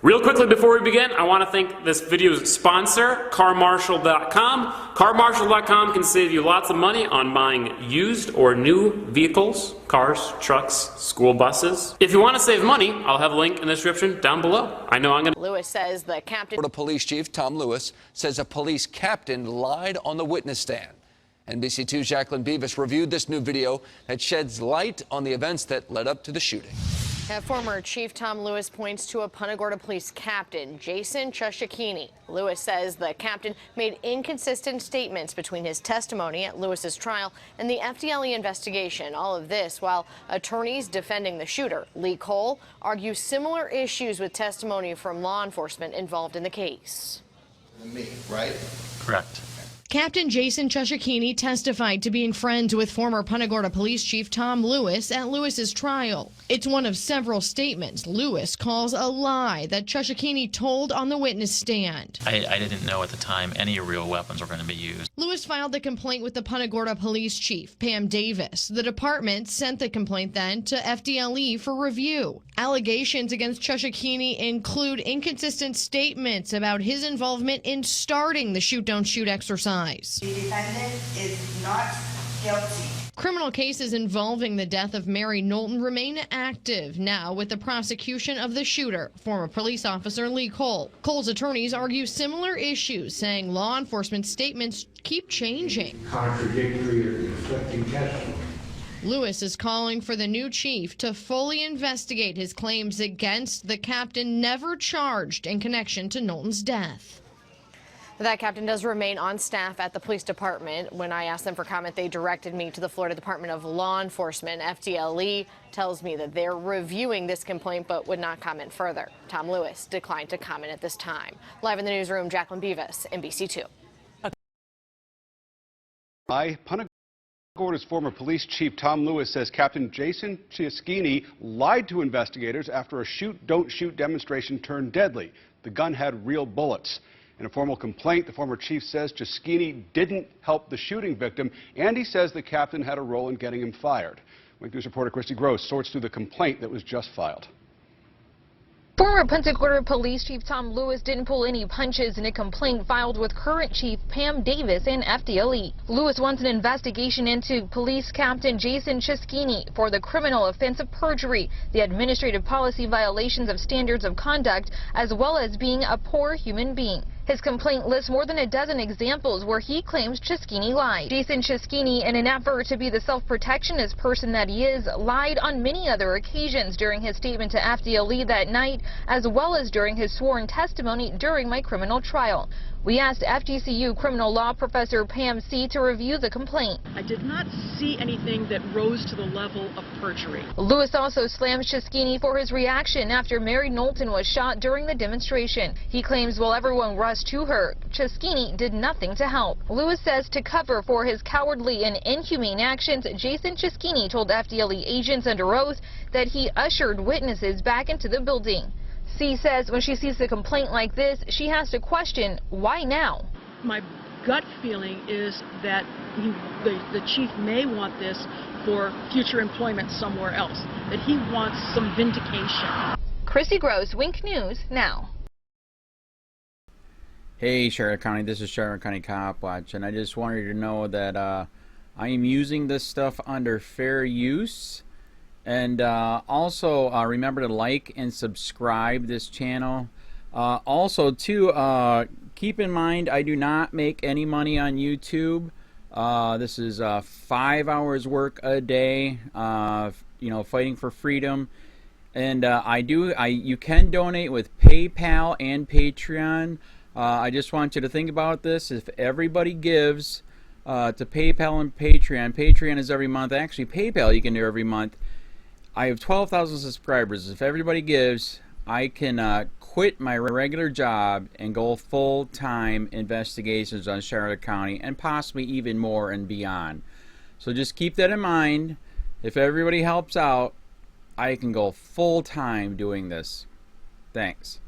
Real quickly before we begin, I want to thank this video's sponsor, CarMarshal.com. CarMarshal.com can save you lots of money on buying used or new vehicles, cars, trucks, school buses. If you want to save money, I'll have a link in the description down below. I know I'm going to... Lewis says the captain... Florida Police Chief Tom Lewis says a police captain lied on the witness stand. NBC2's Jacqueline Beavis reviewed this new video that sheds light on the events that led up to the shooting. Former Chief Tom Lewis points to a Punta Gorda police captain, Jason Ciaschini. Lewis says the captain made inconsistent statements between his testimony at Lewis's trial and the FDLE investigation. All of this while attorneys defending the shooter, Lee Cole, argue similar issues with testimony from law enforcement involved in the case. Me, right? Correct. Captain Jason Ciaschini testified to being friends with former Punta Gorda Police Chief Tom Lewis at Lewis's trial. It's one of several statements Lewis calls a lie that Ciaschini told on the witness stand. I didn't know at the time any real weapons were going to be used. Lewis filed the complaint with the Punta Gorda Police Chief, Pam Davis. The department sent the complaint then to FDLE for review. Allegations against Ciaschini include inconsistent statements about his involvement in starting the shoot-don't-shoot exercise. The defendant is not guilty. Criminal cases involving the death of Mary Knowlton remain active now with the prosecution of the shooter, former police officer Lee Cole. Cole's attorneys argue similar issues, saying law enforcement statements keep changing. Contradictory or conflicting testimony. Lewis is calling for the new chief to fully investigate his claims against the captain never charged in connection to Knowlton's death. That captain does remain on staff at the police department. When I asked them for comment, they directed me to the Florida Department of Law Enforcement. FDLE tells me that they're reviewing this complaint but would not comment further. Tom Lewis declined to comment at this time. Live in the newsroom, Jacqueline Beavis, NBC2. Punta Gorda's former police chief Tom Lewis says Captain Jason Ciaschini lied to investigators after a shoot-don't-shoot demonstration turned deadly. The gun had real bullets. In a formal complaint, the former chief says Ciaschini didn't help the shooting victim, and he says the captain had a role in getting him fired. Wink News reporter Christy Gross sorts through the complaint that was just filed. Former Punta Gorda Police Chief Tom Lewis didn't pull any punches in a complaint filed with current Chief Pam Davis and FDLE. Lewis wants an investigation into Police Captain Jason Ciaschini for the criminal offense of perjury, the administrative policy violations of standards of conduct, as well as being a poor human being. His complaint lists more than a dozen examples where he claims Ciaschini lied. Jason Ciaschini, in an effort to be the self-protectionist person that he is, lied on many other occasions during his statement to FDLE that night, as well as during his sworn testimony during my criminal trial. We asked FGCU criminal law professor Pam C. to review the complaint. I did not see anything that rose to the level of perjury. Lewis also slams Ciaschini for his reaction after Mary Knowlton was shot during the demonstration. He claims while everyone rushed to her, Ciaschini did nothing to help. Lewis says to cover for his cowardly and inhumane actions, Jason Ciaschini told FDLE agents under oath that he ushered witnesses back into the building. C says when she sees a complaint like this, she has to question, why now? My gut feeling is that the chief may want this for future employment somewhere else, that he wants some vindication. Chrissy Gross, Wink News, now. Hey Charlotte County, this is Charlotte County Cop Watch, and I just wanted you to know that I am using this stuff under fair use. And also remember to like and subscribe this channel. Also too, keep in mind I do not make any money on YouTube. This is 5 hours work a day, you know, fighting for freedom. And you can donate with PayPal and Patreon. I just want you to think about this. If everybody gives to PayPal and Patreon, Patreon is every month. Actually, PayPal you can do every month. I have 12,000 subscribers. If everybody gives, I can quit my regular job and go full-time investigations on Charlotte County and possibly even more and beyond. So just keep that in mind. If everybody helps out, I can go full-time doing this. Thanks.